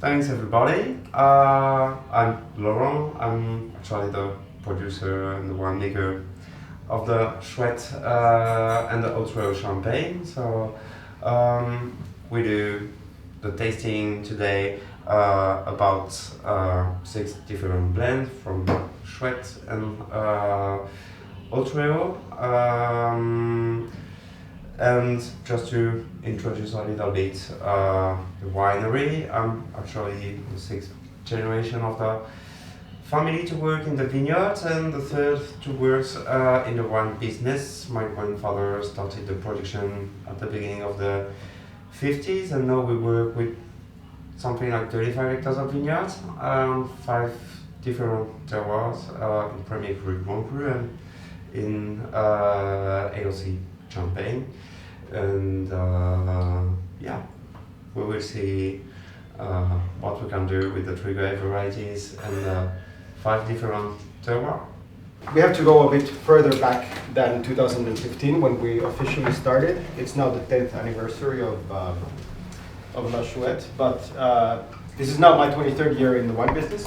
Thanks everybody. I'm Laurent. I'm actually the producer and the winemaker of the Chouette and the Autréau champagne. So we do the tasting today about 6 different blends from Chouette and Autréau. And just to introduce a little bit the winery, I'm actually the 6th generation of the family to work in the vineyard and the 3rd to work in the wine business. My grandfather started the production at the beginning of the 50s, and now we work with something like 35 hectares of vineyards, 5 different terroirs in Premier Cru, Grand Cru, and in AOC Champagne. And yeah, we will see what we can do with the 3 grape varieties and 5 different terroirs. We have to go a bit further back than 2015 when we officially started. It's now the 10th anniversary of La Chouette, but this is now my 23rd year in the wine business.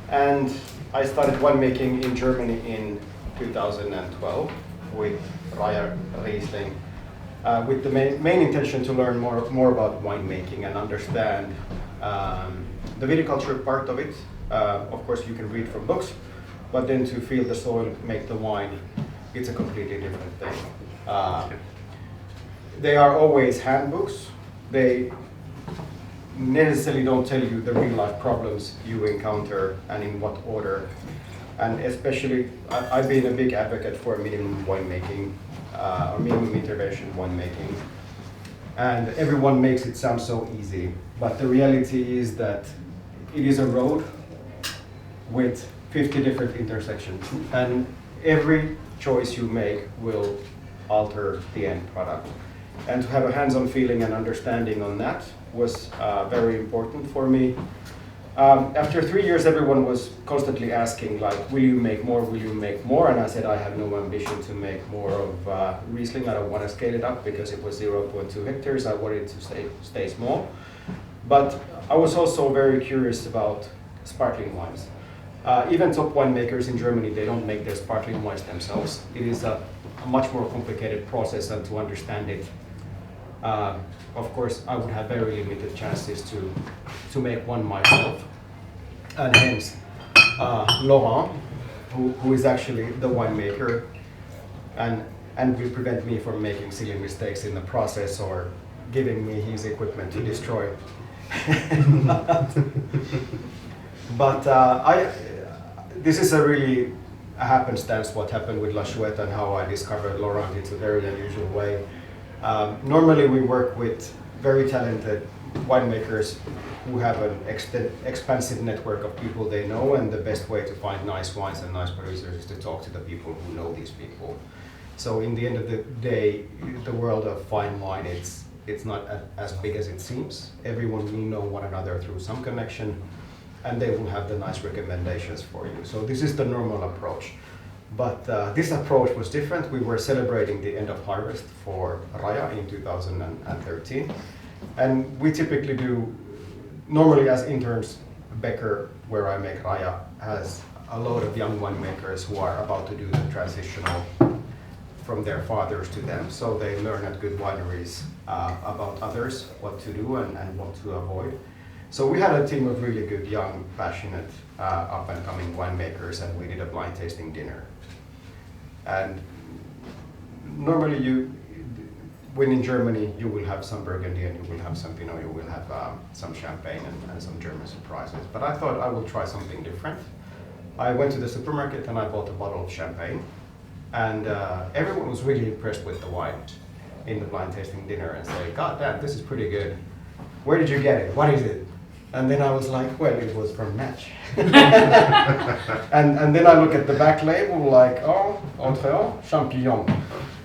And I started winemaking in Germany in 2012 with Raja Riesling, with the main intention to learn more about winemaking and understand the viticulture part of it. Of course, you can read from books, but then to feel the soil, make the wine, it's a completely different thing. They are always handbooks. They necessarily don't tell you the real life problems you encounter and in what order. And especially, I've been a big advocate for minimum winemaking, or minimum intervention winemaking. And everyone makes it sound so easy, but the reality is that it is a road with 50 different intersections, and every choice you make will alter the end product. And to have a hands-on feeling and understanding on that was very important for me. After 3 years, everyone was constantly asking, like, will you make more, will you make more? And I said, I have no ambition to make more of Riesling. I don't want to scale it up because it was 0.2 hectares. I wanted to stay small. But I was also very curious about sparkling wines. Even top winemakers in Germany, they don't make their sparkling wines themselves. It is a much more complicated process, and to understand it, of course, I would have very limited chances to make one myself. And hence, Laurent, who is actually the winemaker, and will prevent me from making silly mistakes in the process or giving me his equipment to destroy. But this is a really a happenstance what happened with La Chouette and how I discovered Laurent. It's a very unusual way. Normally we work with very talented winemakers who have an expansive network of people they know, and the best way to find nice wines and nice producers is to talk to the people who know these people. So in the end of the day, the world of fine wine, it's not as big as it seems. Everyone will know one another through some connection, and they will have the nice recommendations for you. So this is the normal approach. But this approach was different. We were celebrating the end of harvest for Raja in 2013. And we typically do, normally as interns, Becker, where I make Raja, has a load of young winemakers who are about to do the transitional from their fathers to them. So they learn at good wineries about others, what to do and what to avoid. So we had a team of really good, young, passionate, up-and-coming winemakers, and we did a blind tasting dinner. And normally when in Germany, you will have some Burgundy and you will have some Pinot, you will have some Champagne and some German surprises. But I thought I will try something different. I went to the supermarket and I bought a bottle of Champagne. And everyone was really impressed with the wine in the blind tasting dinner and said, God damn, this is pretty good. Where did you get it? What is it? And then I was like, well, it was from Match. and then I look at the back label like, oh, Autréau, Champillon.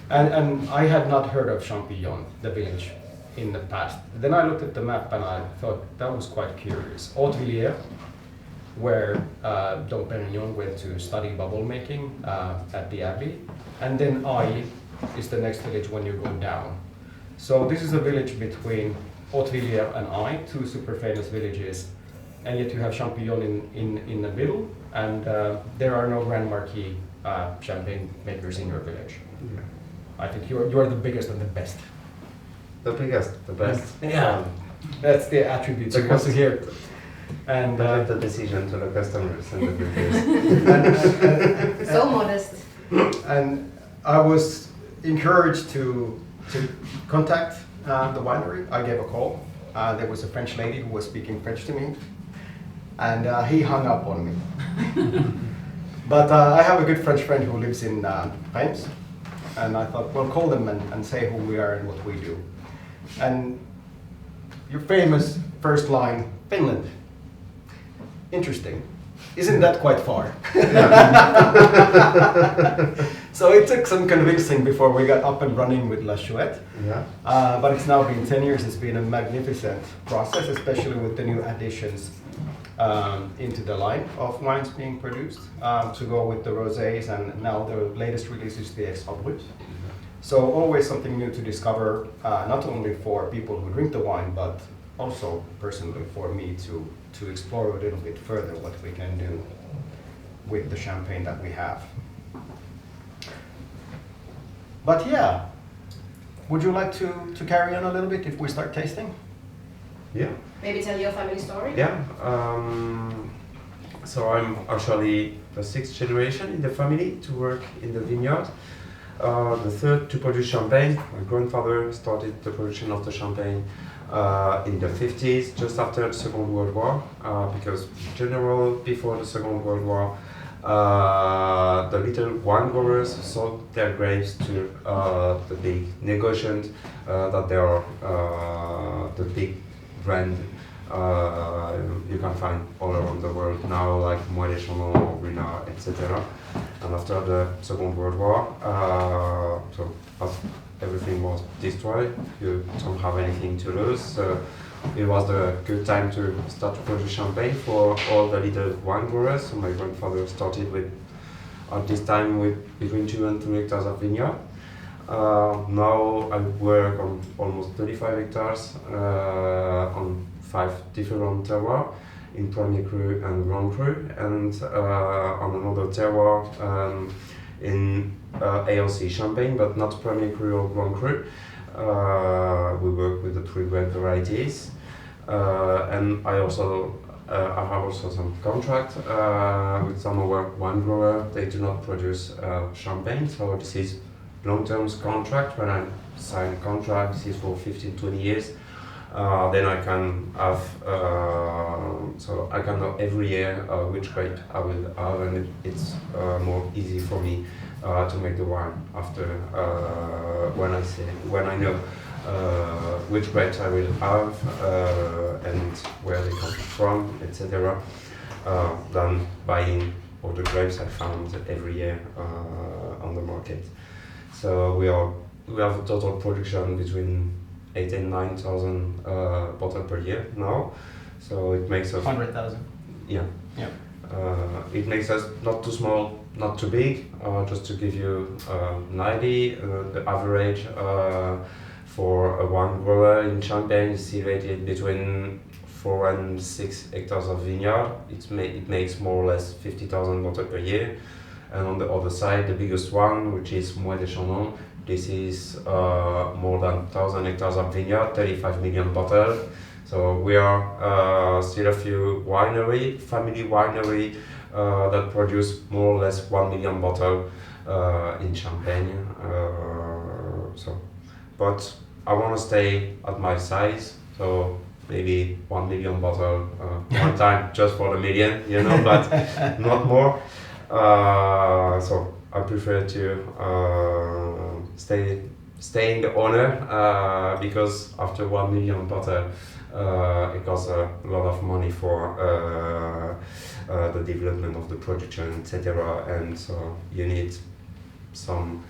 And I had not heard of Champillon, the village, in the past. Then I looked at the map and I thought that was quite curious. Haute-Villiers, where Dom Perignon went to study bubble making at the Abbey. And then Ai is the next village when you go down. So this is a village between Haute-Villiers and I, two super famous villages, and yet you have Champillon in the middle, and there are no Grand Marquis champagne makers in your village. Yeah. I think you are the biggest and the best. The biggest, the best. Yeah, that's the attributes you want to hear. And I left the decision to the customers and the brewers. So modest. And I was encouraged to contact the winery. I gave a call. There was a French lady who was speaking French to me, and he hung up on me. But I have a good French friend who lives in Reims, and I thought, well, call them and say who we are and what we do. And your famous first line, Finland. Interesting. Isn't that quite far? So it took some convincing before we got up and running with La Chouette. Yeah. But it's now been 10 years. It's been a magnificent process, especially with the new additions into the line of wines being produced to go with the rosés, and now the latest release is the Extra Brut. So always something new to discover, not only for people who drink the wine, but also personally for me to explore a little bit further what we can do with the champagne that we have. But yeah, would you like to carry on a little bit if we start tasting? Yeah. Maybe tell your family story? Yeah. So I'm actually the sixth generation in the family to work in the vineyard. The third to produce champagne. My grandfather started the production of the champagne in the 50s, just after the Second World War, because in general, before the Second World War, the little wine growers sold their grapes to the big negociants that they are the big brand you can find all around the world now, like Moët Renard, etc. And after the Second World War, so as everything was destroyed, you don't have anything to lose. So it was the good time to start to produce champagne for all the little wine growers. So my grandfather started with, at this time, with between 2 and 3 hectares of vineyard. Now I work on almost 35 hectares on 5 different terroirs in Premier Cru and Grand Cru, and on another terroir in AOC Champagne, but not Premier Cru or Grand Cru. We work with the 3 grape varieties, and I have also some contract with some of our wine grower. They do not produce champagne, so this is long-term contract. When I sign a contract, this is for 15-20 years. Then I can have, so I can know every year which grape I will have, and it's more easy for me to make the wine after when I know which grapes I will have and where they come from, etc. Than buying all the grapes I found every year on the market. So we have a total production between 8,000 and 9,000 bottles per year now. So it makes us 100,000. Yeah. Yeah. It makes us not too small, not too big. Just to give you an idea, the average for a wine grower in Champagne is situated between 4 and 6 hectares of vineyard. It makes more or less 50,000 bottles per year. And on the other side, the biggest one, which is Moët, this is more than 1,000 hectares of vineyard, 35 million bottles. So we are still a few family winery that produce more or less 1 million bottles in Champagne. But I want to stay at my size, so maybe 1 million bottles one time just for the million, but not more. So I prefer to stay in the owner because after 1 million bottles, it costs a lot of money for the development of the production, etc. And so you need some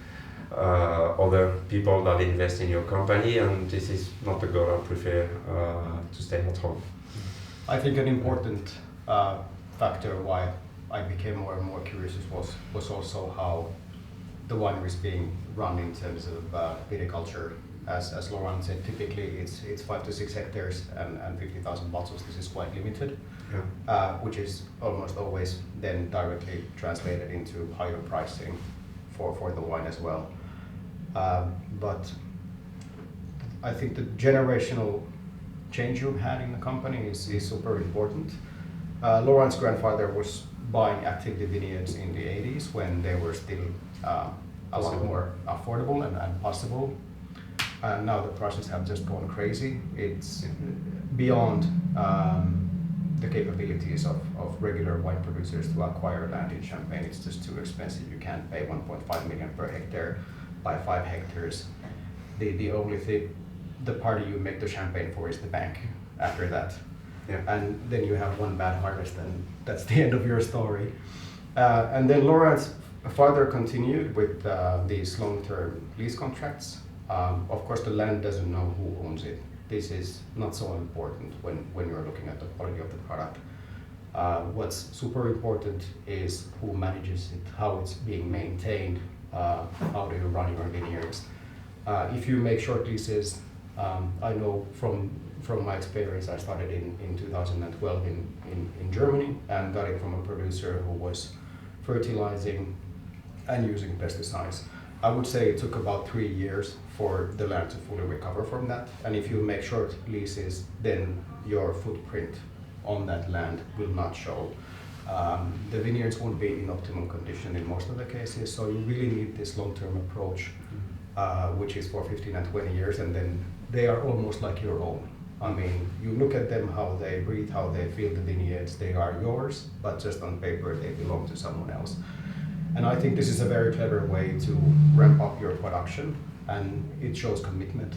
other people that invest in your company, and this is not the goal. I prefer to stay at home. I think an important factor why I became more and more curious was also how the winery is being run in terms of viticulture as Laurent said, typically it's 5 to 6 hectares and 50,000 bottles. This is quite limited, which is almost always then directly translated into higher pricing for the wine as well. But I think the generational change you've had in the company is super important. Laurent's grandfather was buying actively vineyards in the 80s when they were still a lot more affordable and possible. And now the prices have just gone crazy. It's beyond the capabilities of regular wine producers to acquire land in Champagne. It's just too expensive. You can't pay 1.5 million per hectare, buy 5 hectares. The only thing, the party you make the champagne for is the bank after that. Yeah. And then you have one bad harvest and that's the end of your story. And then Laurent's father continued with these long-term lease contracts. Of course, the land doesn't know who owns it. This is not so important when you're looking at the quality of the product. What's super important is who manages it, how it's being maintained, how do you run your vineyards. If you make short leases, I know from my experience, I started in 2012 in Germany and got it from a producer who was fertilizing and using pesticides. I would say it took about 3 years for the land to fully recover from that. And if you make short leases, then your footprint on that land will not show. The vineyards won't be in optimal condition in most of the cases, so you really need this long-term approach, which is for 15 and 20 years, and then they are almost like your own. I mean, you look at them, how they breathe, how they feel the vineyards, they are yours, but just on paper they belong to someone else. And I think this is a very clever way to ramp up your production, and it shows commitment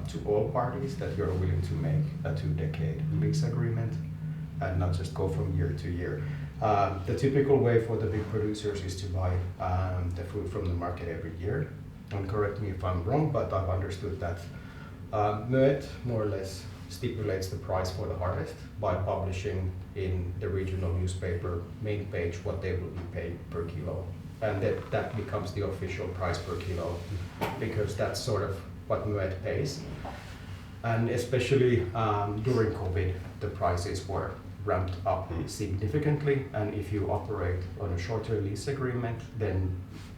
to all parties that you're willing to make a 2-decade lease agreement and not just go from year to year. The typical way for the big producers is to buy the fruit from the market every year. And correct me if I'm wrong, but I've understood that Möyt more or less stipulates the price for the harvest by publishing in the regional newspaper main page what they will be paid per kilo. And that becomes the official price per kilo, because that's sort of what Möyt pays. And especially during COVID, the prices were ramped up significantly, and if you operate on a shorter lease agreement, then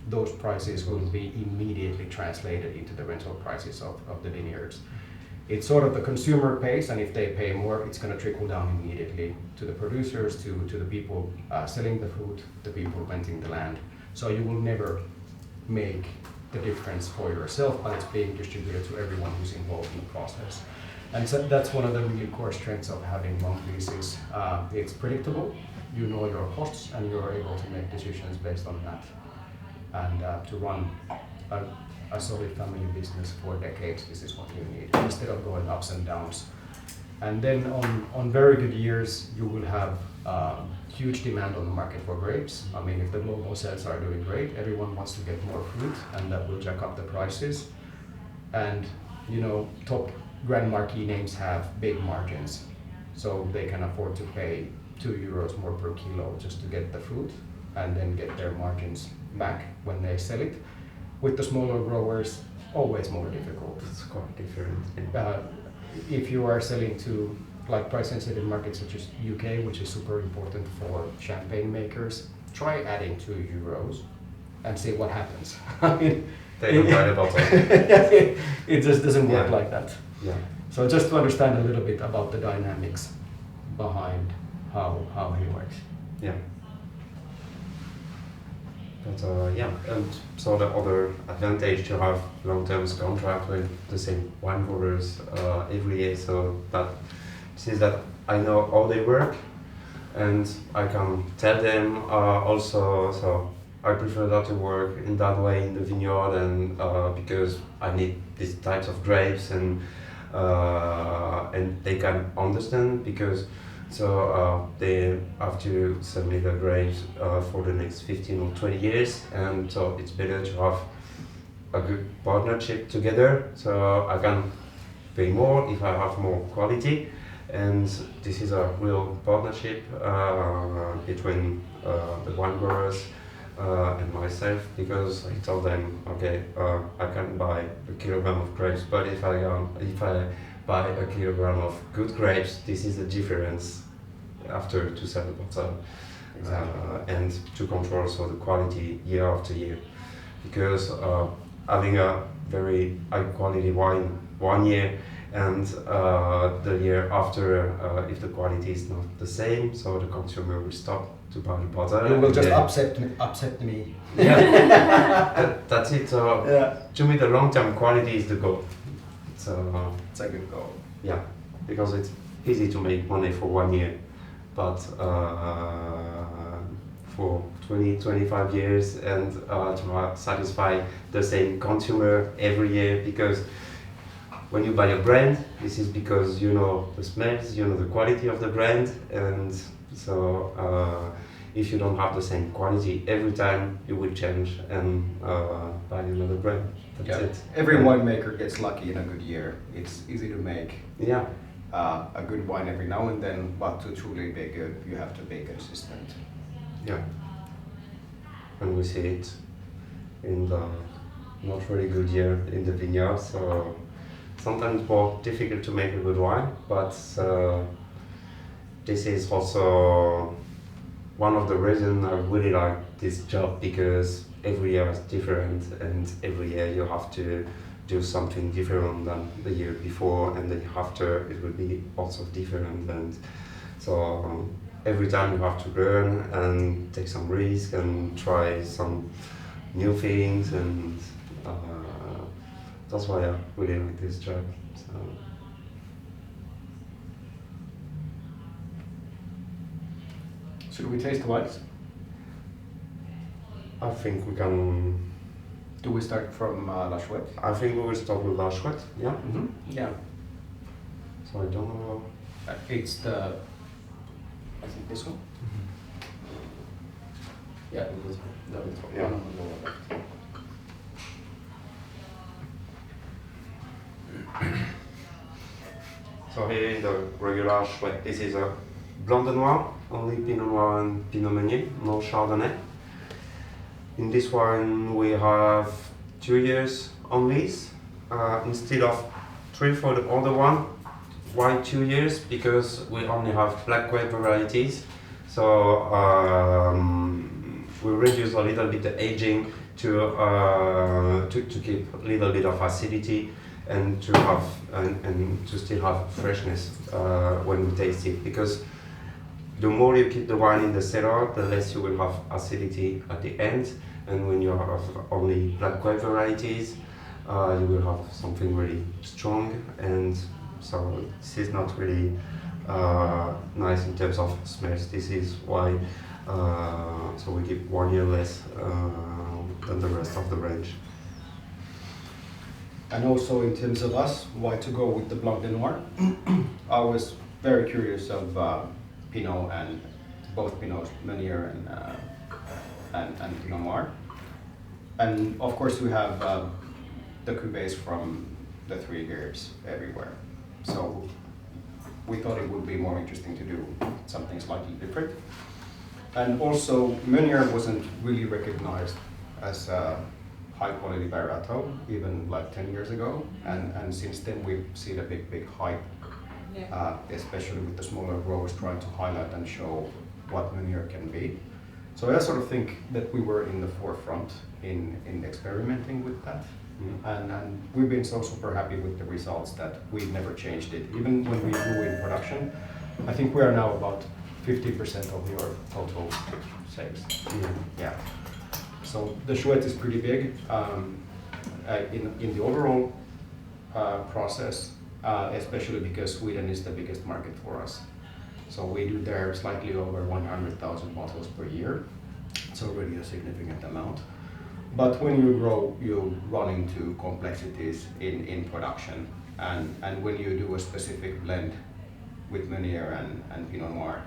those prices will be immediately translated into the rental prices of the vineyards. It's sort of the consumer pays, and if they pay more, it's going to trickle down immediately to the producers, to the people selling the fruit, the people renting the land. So you will never make the difference for yourself, but it's being distributed to everyone who's involved in the process. And so that's one of the really core strengths of having long leases. It's predictable, you know your costs, and you're able to make decisions based on that. And to run a solid family business for decades, this is what you need, instead of going ups and downs. And then on very good years, you will have huge demand on the market for grapes. I mean, if the global sales are doing great, everyone wants to get more fruit, and that will jack up the prices. And you know, top grand marquee names have big margins, so they can afford to pay €2 more per kilo just to get the fruit and then get their margins back when they sell it. With the smaller growers, always more difficult. It's quite different. If you are selling to like price-sensitive markets such as UK, which is super important for champagne makers, try adding €2 and see what happens. I mean, they don't buy the bottle. It just doesn't work like that. Yeah. So just to understand a little bit about the dynamics behind how he works. Yeah. But and so the other advantage to have long-term contract with the same wine growers every year, so that since that I know how they work, and I can tell them also. So I prefer that to work in that way in the vineyard, and because I need these types of grapes, and they can understand, because they have to sell me the grapes for the next 15 or 20 years, and so it's better to have a good partnership together, so I can pay more if I have more quality. And this is a real partnership between the wine growers and myself, because I told them, okay, I can buy a kilogram of grapes, but if I buy a kilogram of good grapes, this is the difference after to sell the bottle. Exactly. And to control also the quality year after year, because having a very high quality wine one year and the year after, if the quality is not the same, so the consumer will stop to buy the bottle. You will just upset me. Yeah, that's it. Yeah. To me, the long-term quality is the goal. So It's a good goal. yeah, because it's easy to make money for 1 year, but for 20-25 years and to satisfy the same consumer every year, because when you buy a brand, this is because you know the smells, you know the quality of the brand, and so if you don't have the same quality every time, you will change and buy another brand. That's it. Every winemaker gets lucky in a good year. It's easy to make Yeah. a good wine every now and then, but to truly be good, you have to be consistent. Yeah. And we see it in the not really good year in the vineyard, so sometimes more difficult to make a good wine, but this is also one of the reasons I really like this job, because every year is different and every year you have to do something different than the year before, and the year after it will be also different, and so every time you have to learn and take some risk and try some new things, and that's why I really like this job. So. Should we taste the wines? I think we can. Do we start from La Chouette? I think we will start with La Chouette, yeah? Mm-hmm. Yeah. So I don't know. It's the, I think this one? Yeah, it was Yeah. one on the lower left. So here in the regular Chouette, this is a Blanc de Noir, only Pinot Noir and Pinot Meunier, no Chardonnay. In this one we have 2 years on lease, instead of 3 for the other one. Why 2 years? Because we only have black grape varieties, so we reduce a little bit the aging to keep a little bit of acidity and to have and to still have freshness when we taste it. Because the more you keep the wine in the cellar, the less you will have acidity at the end. And when you have only black grape varieties, you will have something really strong. And so this is not really nice in terms of smells. This is why so we keep 1 year less than the rest of the range. And also in terms of us, why to go with the Blanc de Noir? I was very curious of Pinot and both Pinot Meunier and Pinot Noir. And of course we have the cuvées from the 3 grapes everywhere. So we thought it would be more interesting to do something slightly different. And also Meunier wasn't really recognized as a high quality Barato even like 10 years ago, and since then we've seen a big hype, especially with the smaller growers trying to highlight and show what Meunier can be. So I sort of think that we were in the forefront in experimenting with that. And we've been so super happy with the results that we've never changed it. Even when we grew in production, I think we are now about 50% of your total sales. Yeah. So the Chouette is pretty big in the overall process, especially because Sweden is the biggest market for us. So we do there slightly over 100,000 bottles per year. It's already a significant amount. But when you grow, you run into complexities in production. And when you do a specific blend with Meunier and Pinot Noir,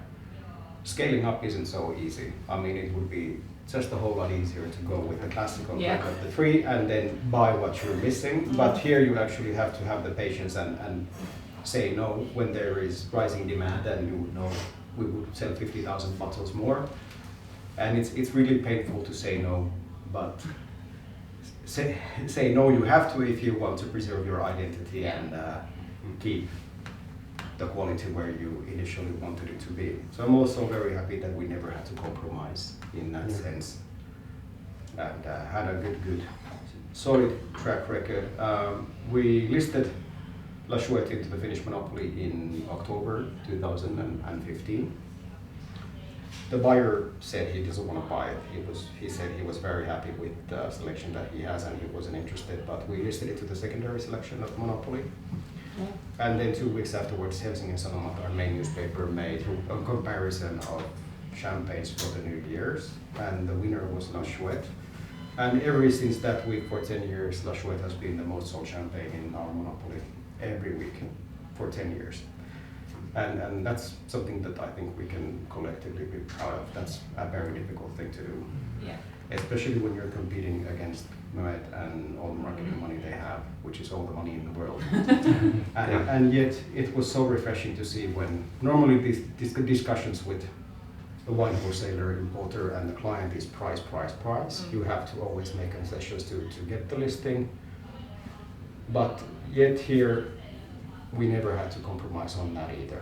scaling up isn't so easy. I mean, it would be just a whole lot easier to go with the classical blend of the 3 and then buy what you're missing. But here you actually have to have the patience and say no when there is rising demand, and you would know we would sell 50,000 bottles more. And it's really painful to say no, but say no you have to if you want to preserve your identity and keep the quality where you initially wanted it to be. So I'm also very happy that we never had to compromise in that sense, and had a good solid track record. We listed La Chouette into the Finnish monopoly in October 2015. The buyer said he doesn't want to buy it. He said he was very happy with the selection that he has and he wasn't interested, but we listed it to the secondary selection of Monopoly. And then 2 weeks afterwards, Helsingin Sanomat, our main newspaper, made a comparison of champagnes for the New Year's, and the winner was La Chouette. And ever since that week, for 10 years, La Chouette has been the most sold champagne in our monopoly every week for 10 years. And that's something that I think we can collectively be proud of. That's a very difficult thing to do, especially when you're competing against Moet and all the marketing money they have, which is all the money in the world. And yet it was so refreshing to see when normally these discussions with the wine wholesaler, importer, and the client is price. You have to always make concessions to get the listing. But yet here, we never had to compromise on that either.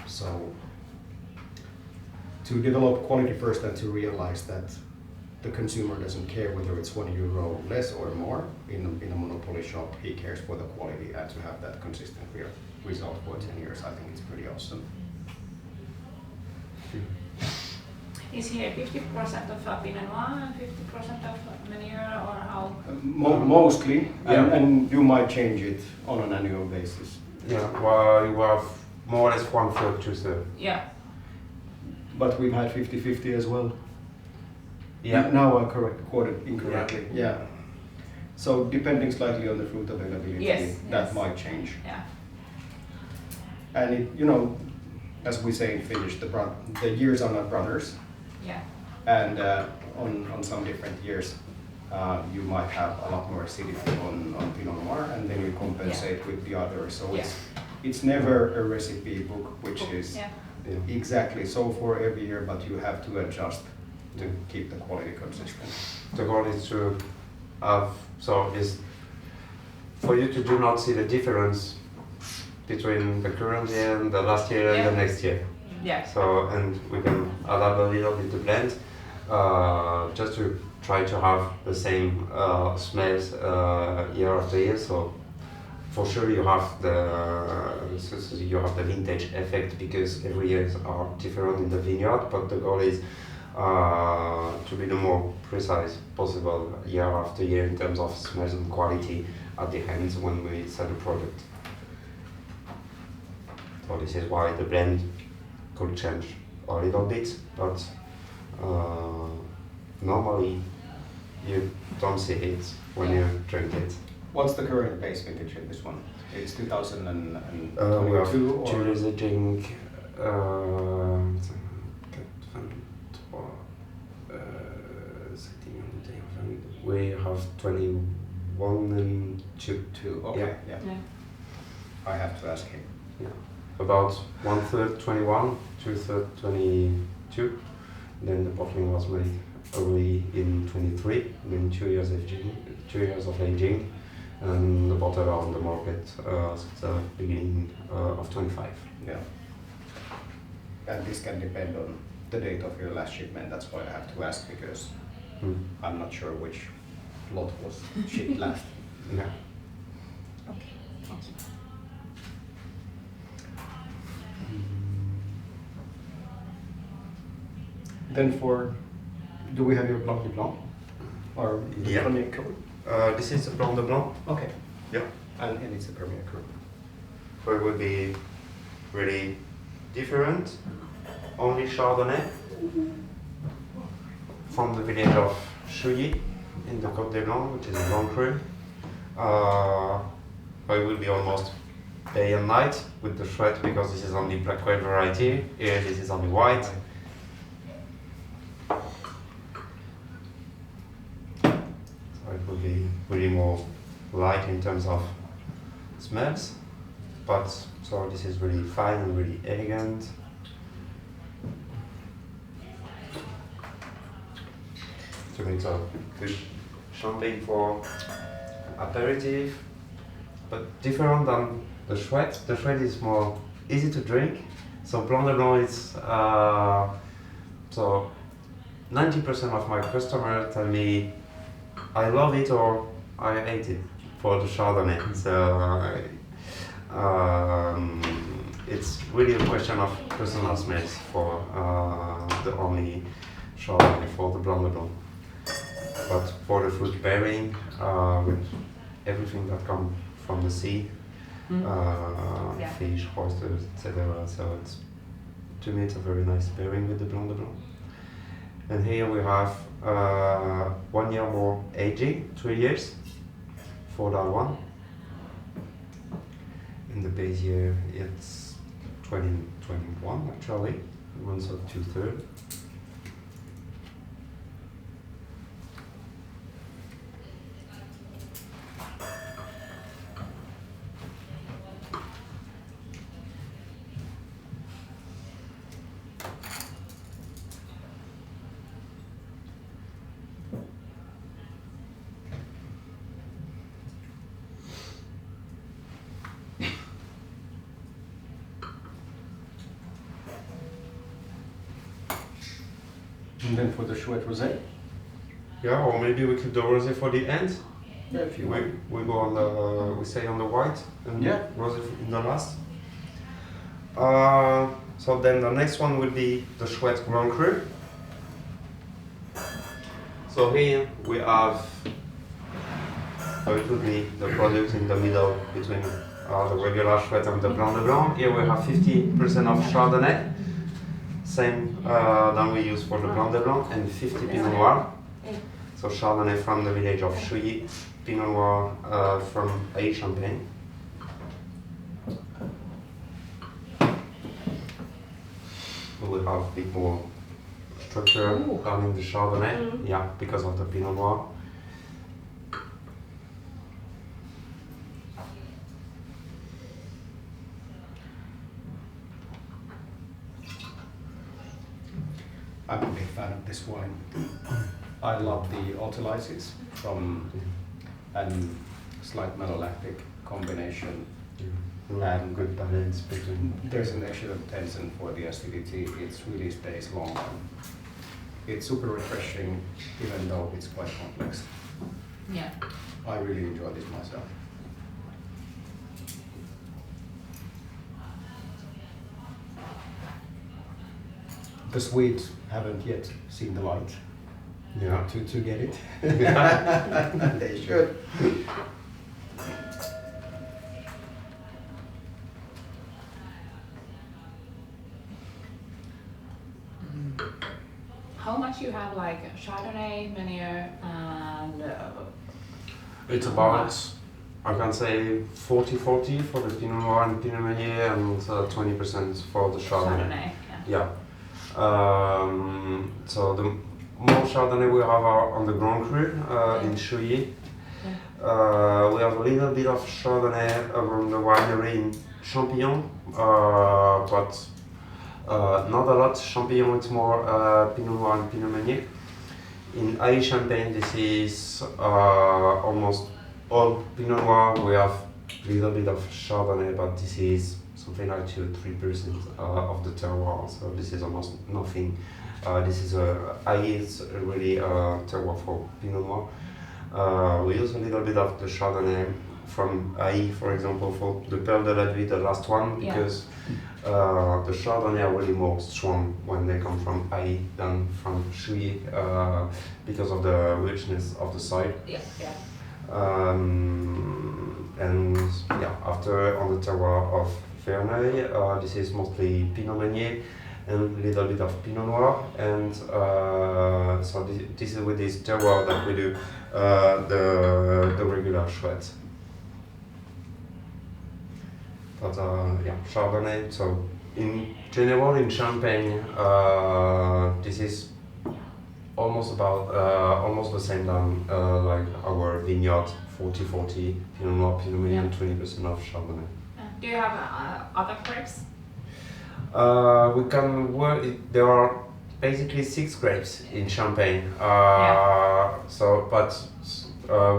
So to develop quality first and to realize that the consumer doesn't care whether it's €1 less or more in a monopoly shop, he cares for the quality, and to have that consistent result for 10 years, I think it's pretty awesome. Is here 50% of Pinot Noir and 50% of Meunier, or how? Mostly, and you might change it on an annual basis. Yeah, well, you have more or less 1/3, 2/3. Yeah. But we've had 50-50 as well. Yeah. Now I quoted incorrectly. Yeah. So depending slightly on the fruit availability, that might change. Yeah. And it, as we say in Finnish, the years are not brothers. Yeah. And on some different years, you might have a lot more acidity on Pinot Noir, and then you compensate with the others. So it's never a recipe book which is exactly so for every year, but you have to adjust to keep the quality consistent. The goal is to have, is for you to do not see the difference between the current year and the last year and the next year. Yeah. So, and we can adapt a little bit the blend, just to try to have the same smells year after year. So for sure you have the vintage effect, because every year are different in the vineyard, but the goal is to be the more precise possible year after year in terms of smells and quality at the end when we sell the product. So this is why the blend could change a little bit, but normally you don't see it when you drink it. What's the current base vintage in this one? It's 2022 we have or? 2 years aging, we have 21 and 2. Okay, yeah. I have to ask him. Yeah. About 1/3 21, 2/3 22. Then the bottling was made early in 23, then 2 years of aging, and the bottle are on the market since the beginning of 25. Yeah. And this can depend on the date of your last shipment. That's why I have to ask, because I'm not sure which lot was shipped last. Yeah. Okay. Then do we have your Blanc de Blanc? Or Yeah. Premier Cru? This is the Blanc de Blanc. Okay. Yeah. And it's a Premier Cru. So it would be really different. Only Chardonnay from the village of Chouette in the Côte des Blancs, which is a Grand Cru. But it will be almost day and night with the Chouette, because this is only black white variety. Here this is only white. So it will be really more light in terms of smells, but so this is really fine and really elegant. to make a good champagne for aperitif, but different than the Chouette. The Chouette is more easy to drink. So Blanc de Blanc is so 90% of my customers tell me I love it or I hate it for the Chardonnay. So it's really a question of personal smells for the only Chardonnay for the Blanc de Blanc. But for the fruit pairing with everything that comes from the sea, fish, oysters, etc. So it's, to me, it's a very nice pairing with the Blanc de Blanc. And here we have 1 year more aging, 3 years for that one. In the base year, it's 2021 actually, 1 so 2/3. And then for the Chouette Rosé? Yeah, or maybe we keep the rosé for the end. Yeah, if you want. We go on the, we stay on the white and Yeah. rosé in the last. So then the next one will be the Chouette Grand Cru. So here we have, so it would be the product in the middle between the regular Chouette and the Blanc de Blanc. Here we have 50% of Chardonnay, same than we use for the Blanc de Blanc, and 50 Pinot Noir. So Chardonnay from the village of Chouette, Pinot Noir from Champillon. We will have a bit more structure than in the Chardonnay, yeah, because of the Pinot Noir. I'm a big fan of this wine. I love the autolysis from and slight malolactic combination. And good balance between. There's an excellent tension for the acidity. It really stays long. And it's super refreshing, even though it's quite complex. Yeah. I really enjoy this myself. The Swedes haven't yet seen the light. Yeah. To get it. They should. How much you have like Chardonnay, Meunier, and It's about, I can say 40-40 for the Pinot Noir and Pinot Meunier, and 20% for the Chardonnay. Chardonnay? Yeah. So the more Chardonnay we have are on the Grand Cru in Chouette. We have a little bit of Chardonnay from the winery in Champillon, but not a lot. Champillon, it's more Pinot Noir and Pinot Meunier. In Champagne, this is almost all Pinot Noir. We have a little bit of Chardonnay, but this is something like 2-3% of the terroir, so this is almost nothing. This is it's really terroir for Pinot Noir. We use a little bit of the Chardonnay from for example, for the Perle de la Vie, the last one, because the Chardonnay are really more strong when they come from than from Chouette, because of the richness of the soil. And yeah, after on the terroir of Verneuil, this is mostly Pinot Meunier and a little bit of Pinot Noir, and so this is with this terroir that we do the regular Chouette. But yeah, Chardonnay. So in general in Champagne, this is almost the same than like our vineyard, 40-40 Pinot Noir, Pinot Meunier, and 20% of Chardonnay. do you have other grapes? We can work. There are basically 6 grapes in Champagne. Yeah. So, but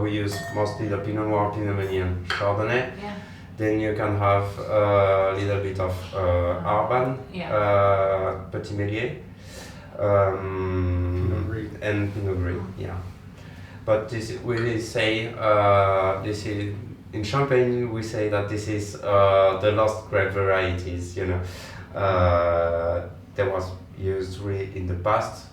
we use mostly the Pinot Noir, Pinot Meunier, and Chardonnay. Yeah. Then you can have a little bit of Arban, Yeah. Petit Méliès, Pinot Gris. and Pinot Gris. Yeah. But this we say this is in Champagne. We say that this is the last grape varieties. You know, that was used really in the past.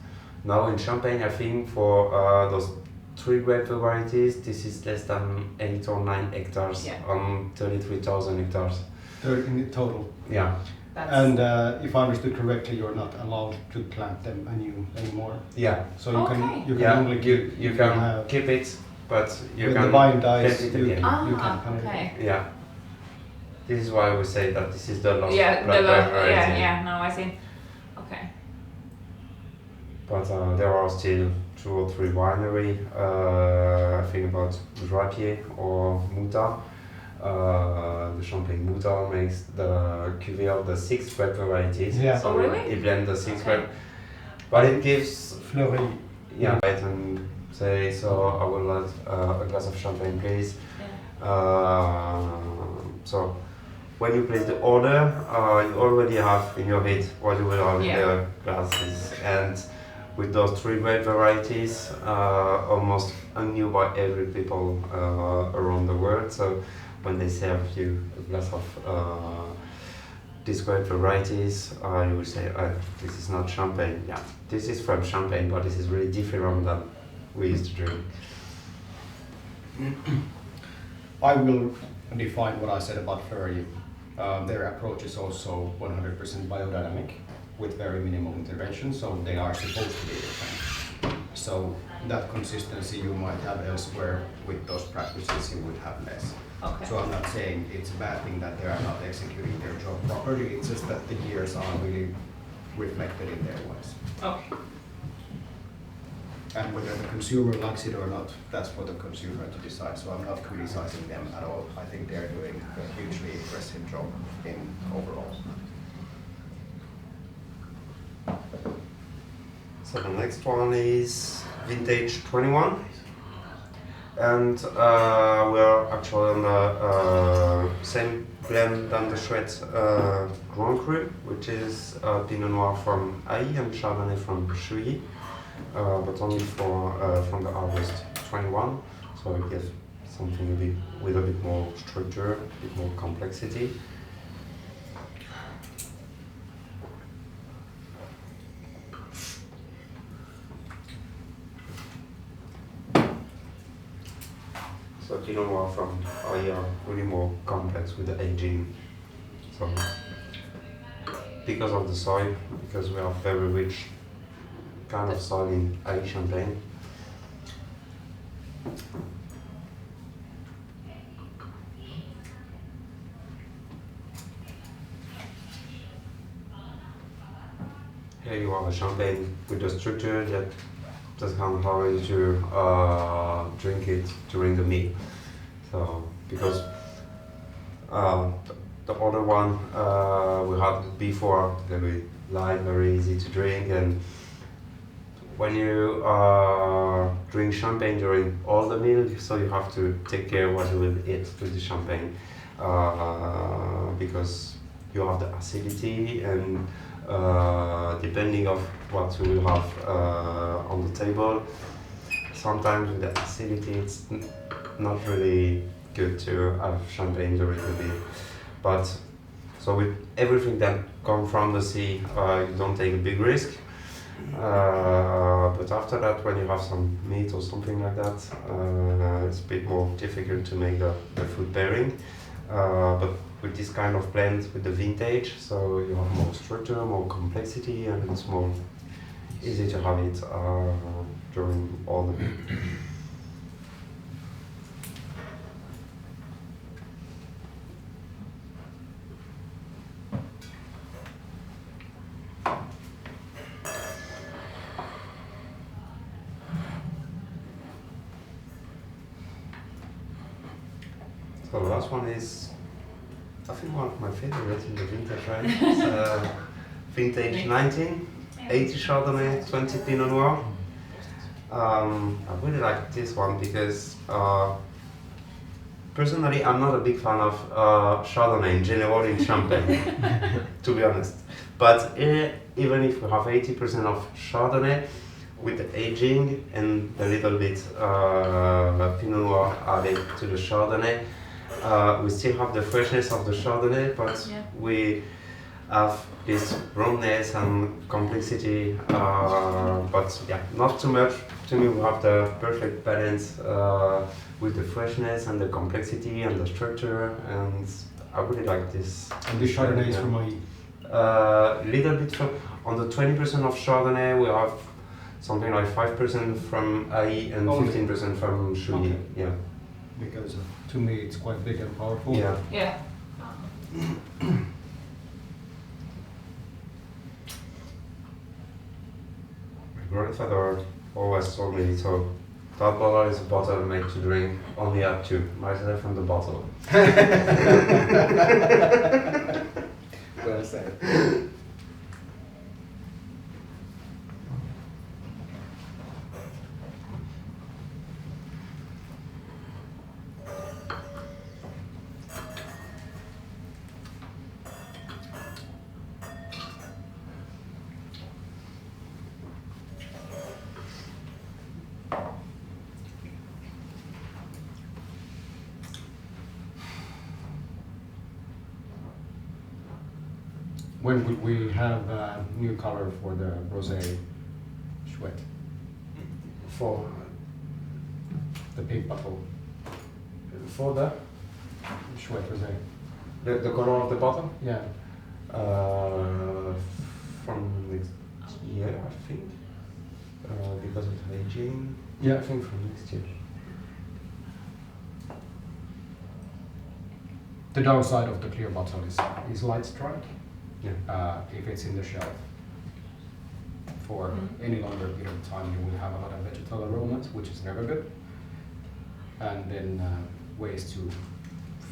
Now in Champagne, I think for those 3 grape varieties, this is less than 8 or 9 hectares on 33,000 hectares. 30 in total. Yeah. And if I understood correctly, you're not allowed to plant them anymore. Yeah. So you can Yeah, only you can keep it, but you when can the vine dies, plant it you again. can plant it. Okay. Yeah. This is why we say that this is the last Yeah, grape variety. yeah, now I see. Okay. But there are still 2 or 3 winery. I think about Drapier or Mouta. The Champagne Mouta makes the cuvée of the 6 grape varieties. Yeah. So Oh, really? it blends the 6 Okay. grape. But it gives Fleury. yeah. Right, and say so. I would like a glass of champagne, please. Yeah. So when you place the order, you already have in your head what you will have in the glasses, and with those 3 grape varieties, almost unknown by every people around the world. So when they serve you a glass of these grape varieties, you will say, this is not champagne. Yeah, this is from Champagne, but this is really different than we used to drink. I will define what I said about Fleury. Their approach is also 100% biodynamic with very minimal intervention, so they are supposed to be the same. So that consistency you might have elsewhere, with those practices you would have less. Okay. So I'm not saying it's a bad thing that they are not executing their job properly, it's just that the years are really reflected in their ways. Okay. And whether the consumer likes it or not, that's for the consumer to decide. So I'm not criticizing them at all. I think they're doing a hugely impressive job in overall. So the next one is Vintage 21. And we're actually on the same blend than the Chouette Grand Cru, which is Pinot Noir from Haï and Chardonnay from Chouilly, but only from the harvest 21. So it gives something with a bit more structure, a bit more complexity. So Pinot Noir from Haï are really more complex with the aging. So because of the soil, because we have very rich kind of soil in Haï Champagne. Here you have a champagne with the structure that can allow you to drink it during the meal. So because the other one we had before, very light, very easy to drink, and when you drink champagne during all the meal, so you have to take care what you will eat with the champagne, because you have the acidity, and depending of what you will have on the table, sometimes with the acidity it's not really good to have champagne during the meal. But so with everything that comes from the sea, you don't take a big risk. But after that, when you have some meat or something like that, it's a bit more difficult to make the food pairing. But with this kind of blend with the vintage, so you have more structure, more complexity, and it's more easy to have it during all the meal. So the last one is, I think, one of my favorites in the vintage, right? It's, Vintage 19. 80 Chardonnay, 20 Pinot Noir. I really like this one because personally I'm not a big fan of Chardonnay in general in Champagne, to be honest. But even if we have 80% of Chardonnay, with the aging and a little bit Pinot Noir added to the Chardonnay, we still have the freshness of the Chardonnay, but we have this rawness and complexity, but yeah, not too much. To me, we have the perfect balance with the freshness and the complexity and the structure, and I really like this. And this Chardonnay is from IE? Little bit from, on the 20% of Chardonnay, we have something like 5% from IE and 15% from Chouette. Okay. Yeah. Because to me it's quite big and powerful. Yeah. Yeah. My grandfather always told me, so that bottle is a bottle made to drink, only up to myself and the bottle. Well said. When would we have a new color for the rosé Chouette? For The pink bottle, the Chouette rosé. the color of the bottle? Yeah. From next year, I think. Because of aging. Yeah. I think from next year. The downside of the clear bottle is light strike. Yeah. If it's in the shelf for any longer period of time, you will have a lot of vegetal aromas, which is never good. And then ways to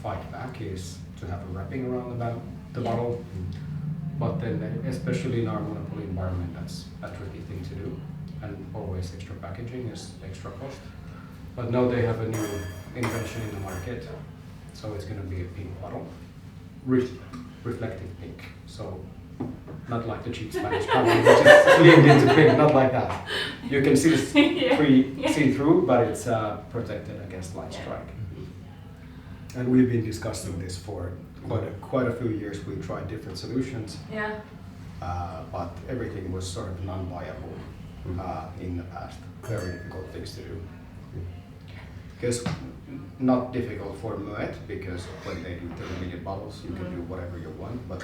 fight back is to have a wrapping around the bottle. But then, especially in our monopoly environment, that's a tricky thing to do. And always extra packaging is extra cost. But now they have a new invention in the market, so it's going to be a pink bottle. Reflective pink, so not like the cheap Spanish color, which is leaned into pink, not like that. You can see see through, but it's protected against light strike. And we've been discussing this for quite a few years. We tried different solutions, but everything was sort of non-viable in the past. Very difficult things to do. Because not difficult for Moet, because when they do 30 million bottles, you can do whatever you want. But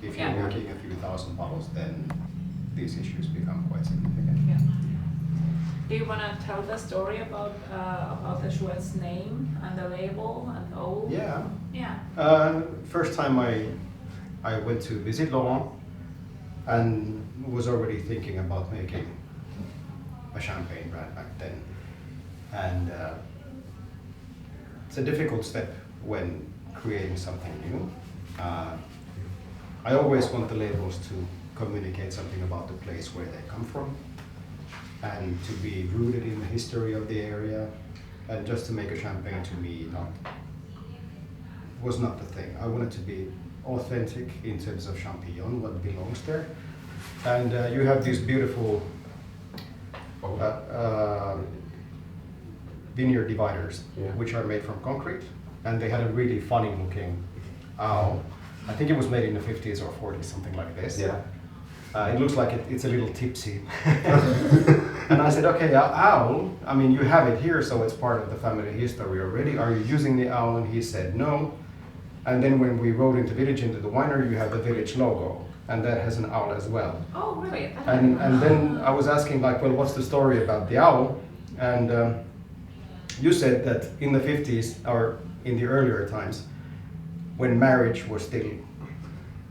if you're making a few thousand bottles, then these issues become quite significant. Yeah. Do you want to tell the story about the Chouette's name and the label and the old? Yeah. Yeah. First time I went to visit Laurent and was already thinking about making a champagne brand back then. And it's a difficult step when creating something new. I always want the labels to communicate something about the place where they come from and to be rooted in the history of the area. And just to make a champagne, to me, was not the thing. I wanted to be authentic in terms of Champillon, what belongs there. And you have these beautiful vineyard dividers, which are made from concrete, and they had a really funny looking owl. I think it was made in the 50s or 40s, something like this. Yeah. It looks like it's a little tipsy. And I said, okay, owl, I mean, you have it here, so it's part of the family history already. Are you using the owl? And he said no. And then when we rode into village, into the winery, you have the village logo, and that has an owl as well. Oh, really? And then I was asking, like, well, what's the story about the owl? And you said that in the 50s, or in the earlier times, when marriage was still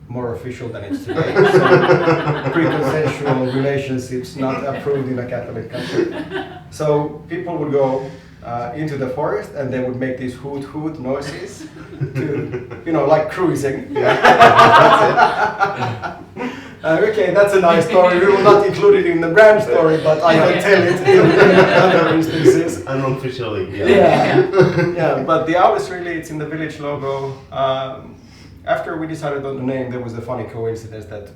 more official than it's today, so pre-consensual relationships not approved in a Catholic country. So people would go into the forest and they would make these hoot hoot noises to, like cruising. Yeah. Okay, that's a nice story. We will not include it in the brand story, but I can tell it in other instances. Unofficially, Yeah, but the owl is really, it's in the village logo. After we decided on the name, there was a funny coincidence that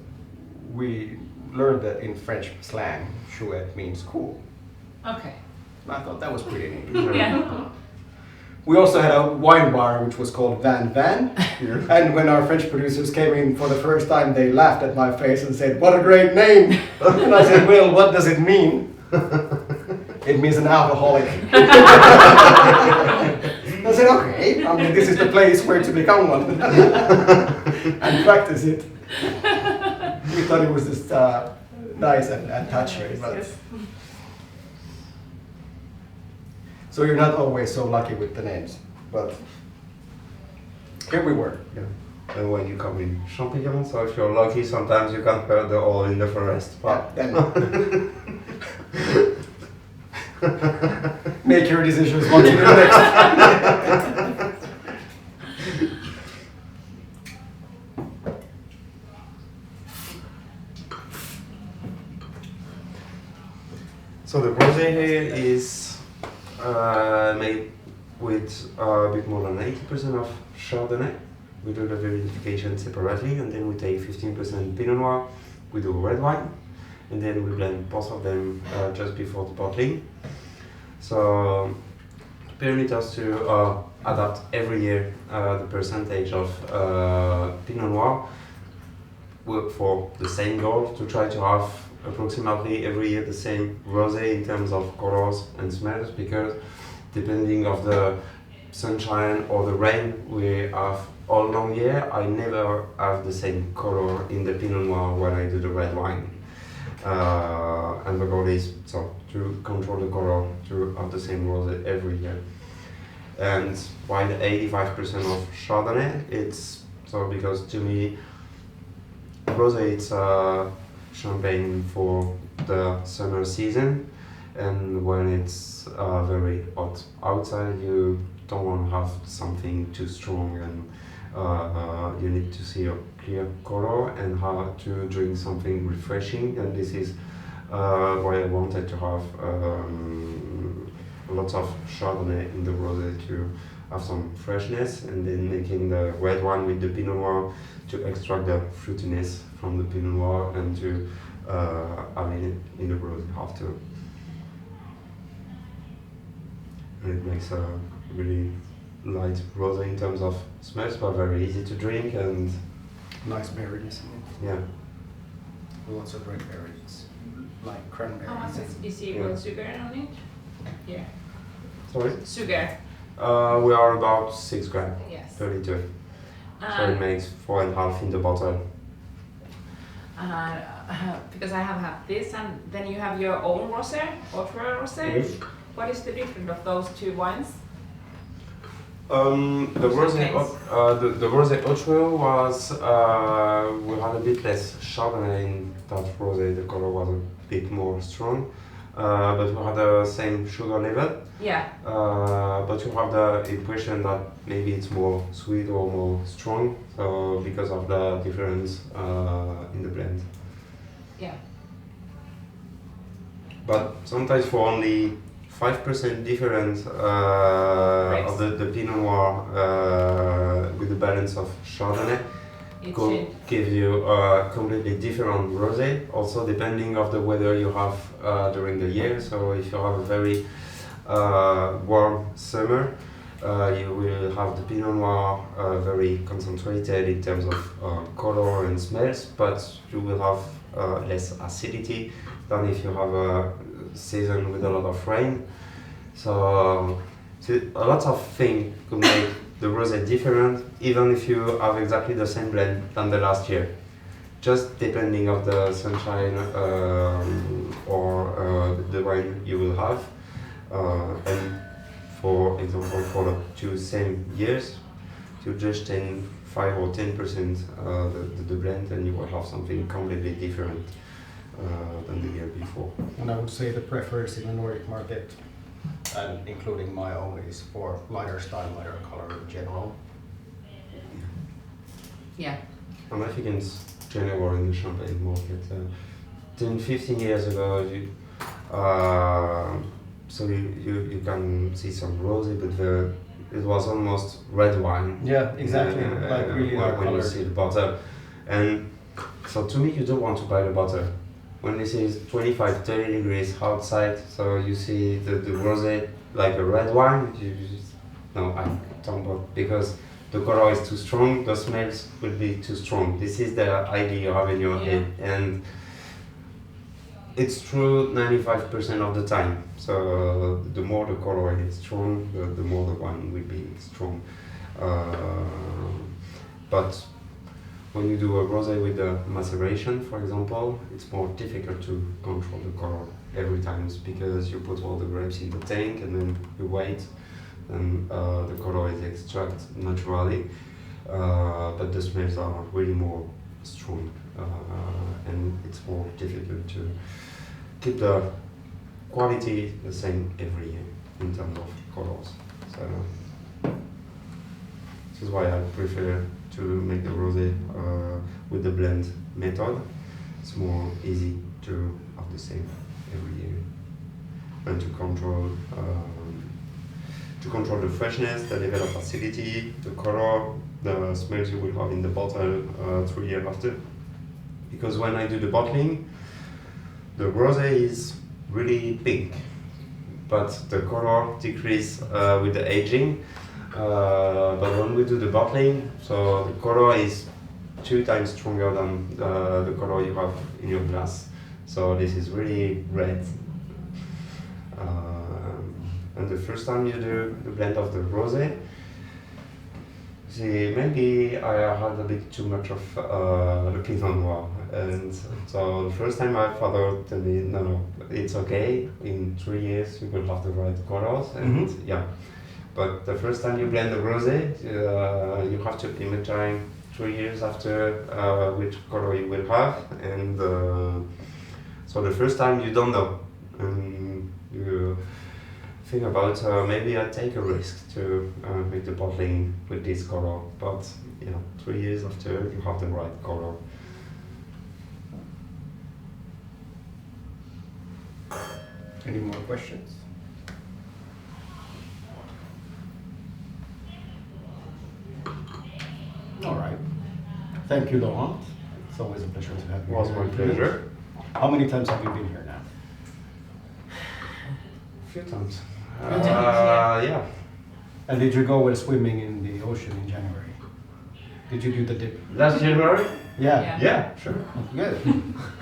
we learned that in French slang, Chouette means cool. Okay. I thought that was pretty neat. Yeah. We also had a wine bar which was called Van Van, and when our French producers came in for the first time, they laughed at my face and said, "What a great name!" And I said, "Well, what does it mean?" It means an alcoholic. I said, "Okay, I mean, this is the place where to become one and practice it." We thought it was just nice and touching, but. Yes. So you're not always so lucky with the names, but here we were. Yeah. And when you come in Champillon, so if you're lucky, sometimes you can hear the all in the forest. But Then make your decisions. What to do next? So the rosé here is made with a bit more than 80% of Chardonnay. We do the vinification separately, and then we take 15% Pinot Noir. We do red wine, and then we blend both of them just before the bottling. So permit us to adapt every year the percentage of Pinot Noir for the same goal, to try to have approximately every year the same rosé in terms of colors and smells, because depending of the sunshine or the rain we have all long year, I never have the same color in the Pinot Noir when I do the red wine. And the goal is so to control the color, to have the same rosé every year. And while 85% of Chardonnay, it's so because to me rosé it's champagne for the summer season, and when it's very hot outside, you don't want to have something too strong, and you need to see a clear color and how to drink something refreshing. And this is why I wanted to have lots of Chardonnay in the rosé to have some freshness, and then making the red wine with the Pinot Noir to extract the fruitiness from the Pinot Noir and to have it in the rosé after. And it makes a really light rosé in terms of smells, but very easy to drink, and Nice berries. yeah. Lots of red berries, like cranberries. How much is equal sugar on it? Yeah. Sorry? Sugar. We are about 6 grams Yes. per liter. So it makes 4.5 in the bottle. Because I have had this, and then you have your own rosé, Autréau rosé. Yes. What is the difference of those two wines? The rosé, the rosé Autréau was we had a bit less Chardonnay in that rosé. The color was a bit more strong, but we had the same sugar level. Yeah. But you have the impression that maybe it's more sweet or more strong, so because of the difference in the blend. Yeah. But sometimes for only 5% difference of the Pinot Noir with the balance of Chardonnay could give you a completely different rosé. Also depending of the weather you have during the year. So if you have a very warm summer, you will have the Pinot Noir very concentrated in terms of color and smells, but you will have less acidity than if you have a season with a lot of rain. So a lot of things could make the rosé different, even if you have exactly the same blend than the last year. Just depending of the sunshine or the wine you will have. And for example, for the 2 same years, you just change 5 or 10% the blend, and you will have something completely different than the year before. And I would say the preference in the Nordic market, and including my own, is for lighter style, lighter color in general. Yeah. And I think it's general in the champagne market. 10, 15 years ago, so you can see some rosé, but it was almost red wine. Yeah, exactly. Like really dark when you colors. see the bottle. And so to me, you don't want to buy the bottle. When this is 25, 30 degrees outside, so you see the rosé like a red wine, no, I don't buy, because the color is too strong, the smells will be too strong. This is the idea you have in your head. And it's true 95% of the time. So the more the color is strong, the more the wine will be strong. But when you do a rosé with a maceration, for example, it's more difficult to control the color every time because you put all the grapes in the tank and then you wait, and the color is extracted naturally. But the smells are really more strong, and it's more difficult to keep the quality the same every year in terms of colors. So this is why I prefer to make the rosé with the blend method. It's more easy to have the same every year and to control the freshness, the level of acidity, the color, the smells you will have in the bottle 3 years after. Because when I do the bottling, the rosé is really pink, but the color decreases with the aging. But when we do the bottling, so the color is 2 times stronger than the color you have in your glass. So this is really red. And the first time you do the blend of the rosé, see, maybe I had a bit too much of the Pinot Noir. And so the first time my father told me, no, it's okay, in 3 years you will have the right colors. And yeah. But the first time you blend the rosé, you have to imagine 3 years after which color you will have, and so the first time you don't know, and you think about maybe I take a risk to make the bottling with this color, but 3 years after you have the right color. Any more questions? All right. Thank you, Laurent. It's always a pleasure to have you. It was here. my pleasure. How many times have you been here now? A few times. Yeah. And did you go swimming in the ocean in January? Did you do the dip? Last January? Yeah. Yeah, sure. Good.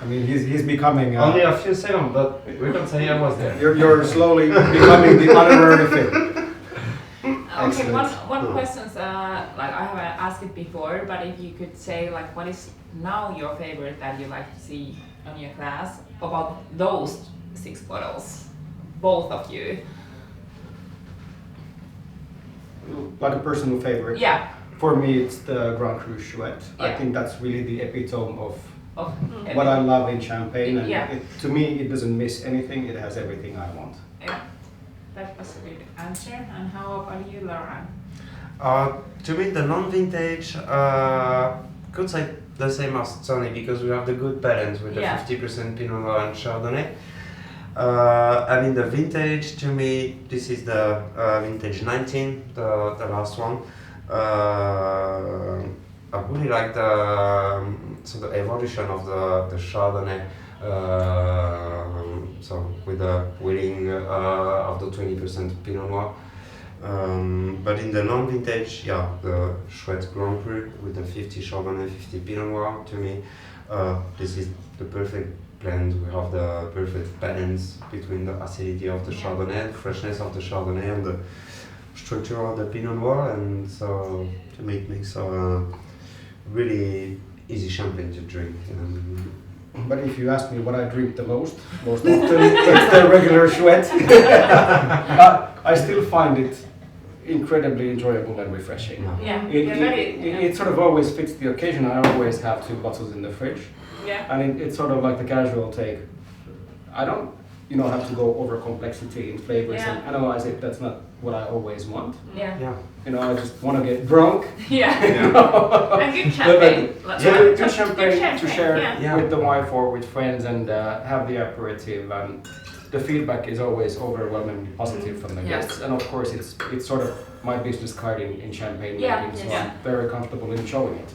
I mean, he's becoming... Only a few seconds, but we can say I was there. You're slowly becoming the honorary fit. Okay, Excellent. one question, like I haven't asked it before, but if you could say, like, what is now your favorite that you like to see on your class about those 6 bottles, both of you? Like a personal favorite? Yeah. For me, it's the Grand Cru Chouette. I Yeah. think that's really the epitome of Of what I love in champagne. And Yeah. to me, it doesn't miss anything. It has everything I want. Yeah, that was a good answer. And how about you, Laurent? To me, the non-vintage could say the same as Toni, because we have the good balance with the 50% Pinot Noir and Chardonnay. And in the vintage, to me, this is the vintage 19, the last one. I really like the evolution of the Chardonnay. So with the wheeling of the 20% Pinot Noir. But in the non-vintage, the Chouette Grand Cru with the 50 Chardonnay, 50 Pinot Noir, to me, this is the perfect blend. We have the perfect balance between the acidity of the Chardonnay, the freshness of the Chardonnay, and the structure of the Pinot Noir, and so to me it makes a really easy champagne to drink. But if you ask me what I drink the most often, it's the regular Chouette. I still find it incredibly enjoyable and refreshing. Yeah, It sort of always fits the occasion. I always have 2 bottles in the fridge. Yeah. And it's sort of like the casual take. I don't you don't have to go over complexity in flavors Yeah. and analyze it. That's not what I always want. Yeah. Yeah. You know, I just want to get drunk. Yeah. Yeah. And good champagne. Good champagne to share yeah. with the wife or with friends and have the aperitif. And the feedback is always overwhelmingly positive from the Yes. guests. And of course, it's sort of my business card in champagne Yeah, making, so yes. I'm very comfortable in showing it.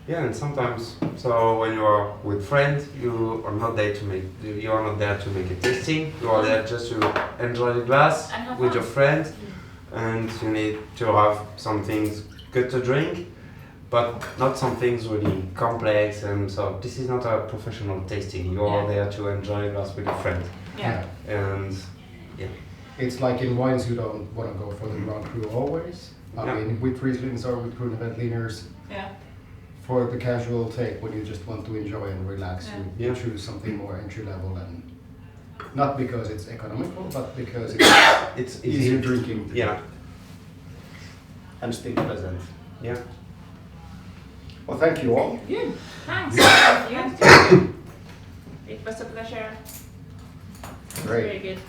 Yeah, and sometimes, so when you are with friends, you are not there to make a tasting. You are there just to enjoy the glass And have with fun. your friends, and you need to have some things good to drink, but not some things really complex. And so this is not a professional tasting. You are Yeah. there to enjoy a glass with your friend, Yeah. and yeah, It's like in wines, you don't want to go for the Grand Cru always. I Yeah. mean, with Rieslings or with Grüneveltliners, Yeah. for the casual take, when you just want to enjoy and relax, Yeah. you Yeah. choose something more entry level, and not because it's economical, but because it's it's easier drinking. Yeah, And still pleasant. yeah. Well, thank you all. Good. Thanks. Thank you. It was a pleasure. Great. Very good.